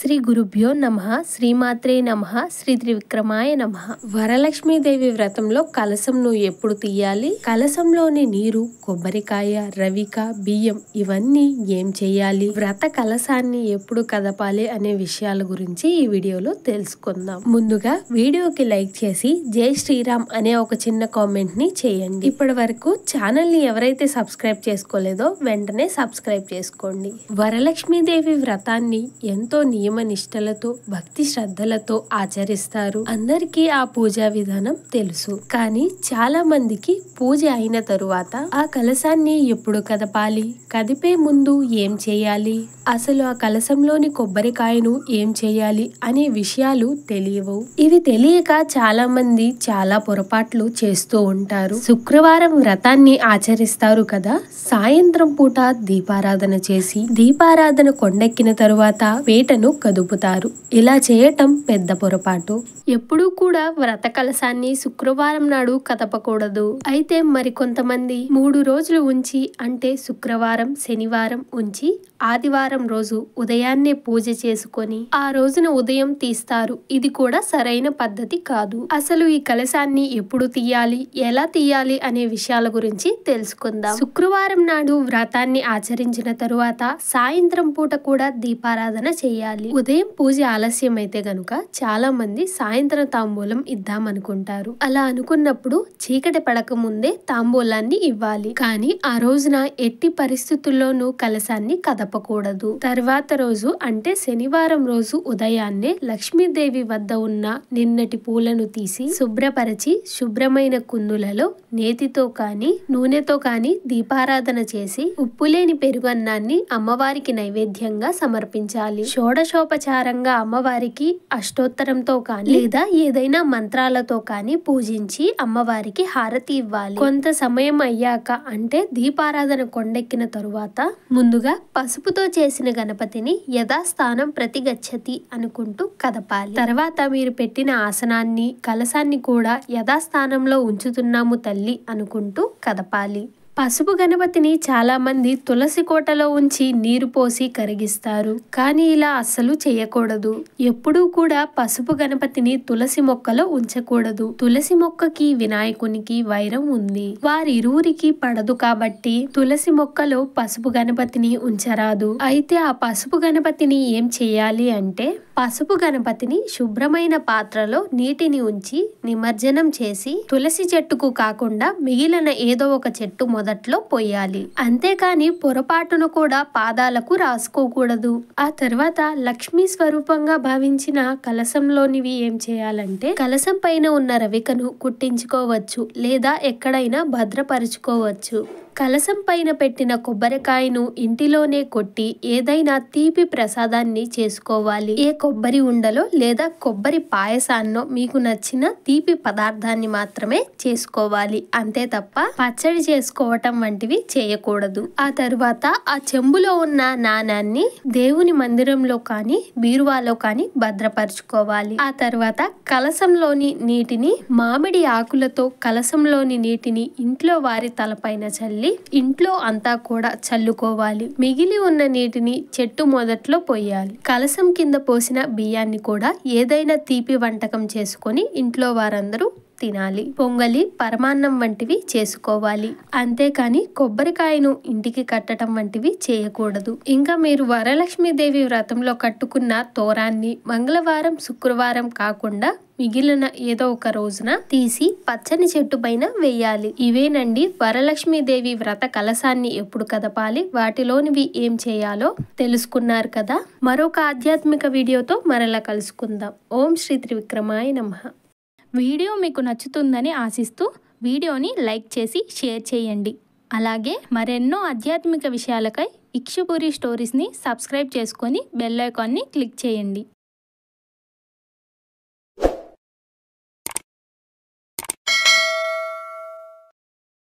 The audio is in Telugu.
శ్రీ గురుభ్యో నమః శ్రీమాత్రే నమః శ్రీ త్రివిక్రమాయ నమః. వరలక్ష్మీదేవి వ్రతంలో కలశంను ఎప్పుడు తీయాలి, కలశంలోని నీరు, కొబ్బరికాయ, రవిక, బియ్యం ఇవన్నీ ఏం చేయాలి, వ్రత కలశాన్ని ఎప్పుడు కదపాలి అనే విషయాల గురించి ఈ వీడియోలో తెలుసుకుందాం. ముందుగా వీడియోకి లైక్ చేసి జై శ్రీరామ్ అనే ఒక చిన్న కామెంట్ ని చేయండి. ఇప్పటి వరకు ఛానల్ ని ఎవరైతే సబ్స్క్రైబ్ చేసుకోలేదో వెంటనే సబ్స్క్రైబ్ చేసుకోండి. వరలక్ష్మీదేవి వ్రతాన్ని ఎంతో నియమ నిష్టలతో భక్తి శ్రద్ధలతో ఆచరిస్తారు. అందరికీ ఆ పూజా విధానం తెలుసు. కానీ చాలా మందికి పూజ అయిన తరువాత ఆ కలశాన్ని ఎప్పుడు కదపాలి, కదిపే ముందు ఏం చేయాలి, అసలు ఆ కలశంలోని కొబ్బరికాయను ఏం చేయాలి అనే విషయాలు తెలియవు. ఇవి తెలియక చాలా మంది చాలా పొరపాట్లు చేస్తూ ఉంటారు. శుక్రవారం వ్రతాన్ని ఆచరిస్తారు కదా, సాయంత్రం పూట దీపారాధన చేసి దీపారాధన కొండెక్కిన తరువాత వేటను కదుపుతారు. ఇలా చేయటం పెద్ద పొరపాటు. ఎప్పుడూ కూడా వ్రత కలశాన్ని శుక్రవారం నాడు కదపకూడదు. అయితే మరి కొంతమంది 3 రోజులు ఉంచి, అంటే శుక్రవారం, శనివారం ఉంచి ఆదివారం రోజు ఉదయాన్నే పూజ చేసుకొని ఆ రోజున ఉదయం తీస్తారు. ఇది కూడా సరైన పద్ధతి కాదు. అసలు ఈ కలశాన్ని ఎప్పుడు తీయాలి, ఎలా తీయాలి అనే విషయాల గురించి తెలుసుకుందాం. శుక్రవారం నాడు వ్రతాన్ని ఆచరించిన తరువాత సాయంత్రం పూట కూడా దీపారాధన చేయాలి. ఉదయం పూజ ఆలస్యం అయితే గనుక చాలా మంది సాయంత్రం తాంబూలం ఇద్దామనుకుంటారు. అలా అనుకున్నప్పుడు చీకటి పడక ముందే తాంబూలాన్ని ఇవ్వాలి. కానీ ఆ రోజున ఎట్టి పరిస్థితుల్లోనూ కలశాన్ని కదపకూడదు. తర్వాత రోజు అంటే శనివారం రోజు ఉదయాన్నే లక్ష్మీదేవి వద్ద ఉన్న నిన్నటి పూలను తీసి శుభ్రపరిచి శుభ్రమైన కుందులలో నేతితో కానీ నూనెతో కానీ దీపారాధన చేసి ఉప్పులేని పెరుగన్నాన్ని అమ్మవారికి నైవేద్యంగా సమర్పించాలి. షోడశోపచారంగా అమ్మవారికి అష్టోత్తరంతో కానీ లేదా ఏదైనా మంత్రాలతో కానీ పూజించి అమ్మవారికి హారతి ఇవ్వాలి. కొంత సమయం అయ్యాక అంటే దీపారాధన కొండెక్కిన తరువాత ముందుగా పసుపుతో చేసిన గణపతిని యథాస్థానం ప్రతిగచ్చతి అనుకుంటూ కదపాలి. తర్వాత మీరు పెట్టిన ఆసనాన్ని, కలశాన్ని కూడా యథాస్థానంలో ఉంచుతున్నాము తల్లి అనుకుంటూ కదపాలి. పసుపు గణపతిని చాలా మంది తులసి కోటలో ఉంచి నీరు పోసి కరిగిస్తారు. కానీ ఇలా అస్సలు చేయకూడదు. ఎప్పుడూ కూడా పసుపు గణపతిని తులసి మొక్కలో ఉంచకూడదు. తులసి మొక్కకి వినాయకునికి వైరం ఉంది. వారిరువురికి పడదు కాబట్టి తులసి మొక్కలో పసుపు గణపతిని ఉంచరాదు. అయితే ఆ పసుపు గణపతిని ఏం చేయాలి అంటే, పసుపు గణపతిని శుభ్రమైన పాత్రలో నీటిని ఉంచి నిమజ్జనం చేసి తులసి చెట్టుకు కాకుండా మిగిలిన ఏదో ఒక చెట్టు మొదట్లో పోయాలి. అంతేకాని పొరపాటును కూడా పాదాలకు రాసుకోకూడదు. ఆ తర్వాత లక్ష్మీ స్వరూపంగా భావించిన కలశంలోనివి ఏం చేయాలంటే, కలశం పైన ఉన్న రవికను కుట్టించుకోవచ్చు లేదా ఎక్కడైనా భద్రపరుచుకోవచ్చు. కలశం పైన పెట్టిన కొబ్బరికాయను ఇంటిలోనే కొట్టి ఏదైనా తీపి ప్రసాదాన్ని చేసుకోవాలి. ఏ కొబ్బరి ఉండలో లేదా కొబ్బరి పాయసాన్నో మీకు నచ్చిన తీపి పదార్థాన్ని మాత్రమే చేసుకోవాలి. అంతే తప్ప పచ్చడి చేసుకోవటం వంటివి చేయకూడదు. ఆ తరువాత ఆ చెంబులో ఉన్న నాణాన్ని దేవుని మందిరంలో కానీ బీరువాలో కానీ భద్రపరుచుకోవాలి. ఆ తర్వాత కలశంలోని నీటిని మామిడి ఆకులతో కలశంలోని నీటిని ఇంట్లో వారి తలపైన చల్లి ఇంట్లో అంతా కూడా చల్లుకోవాలి. మిగిలి ఉన్న నీటిని చెట్టు మొదట్లో పోయాలి. కలశం కింద పోసిన బియ్యాన్ని కూడా ఏదైనా తీపి వంటకం చేసుకొని ఇంట్లో వారందరూ తినాలి. పొంగలి, పరమాన్నం వంటివి చేసుకోవాలి. అంతేకాని కొబ్బరికాయను ఇంటికి కట్టడం వంటివి చేయకూడదు. ఇంకా మీరు వరలక్ష్మీదేవి వ్రతంలో కట్టుకున్న తోరాన్ని మంగళవారం, శుక్రవారం కాకుండా మిగిలిన ఏదో ఒక రోజున తీసి పచ్చని చెట్టు పైన వేయాలి. ఇవేనండి వరలక్ష్మీదేవి వ్రత కలశాన్ని ఎప్పుడు కదపాలి, వాటిలోనివి ఏం చేయాలో తెలుసుకున్నారు కదా. మరొక ఆధ్యాత్మిక వీడియోతో మరలా కలుసుకుందాం. ఓం శ్రీ త్రివిక్రమాయ నమః. వీడియో మీకు నచ్చుతుందని ఆశిస్తూ వీడియోని లైక్ చేసి షేర్ చేయండి. అలాగే మరెన్నో ఆధ్యాత్మిక విషయాలకై ఇక్షుపురి స్టోరీస్ని సబ్స్క్రైబ్ చేసుకొని బెల్ ఐకాన్ని క్లిక్ చేయండి.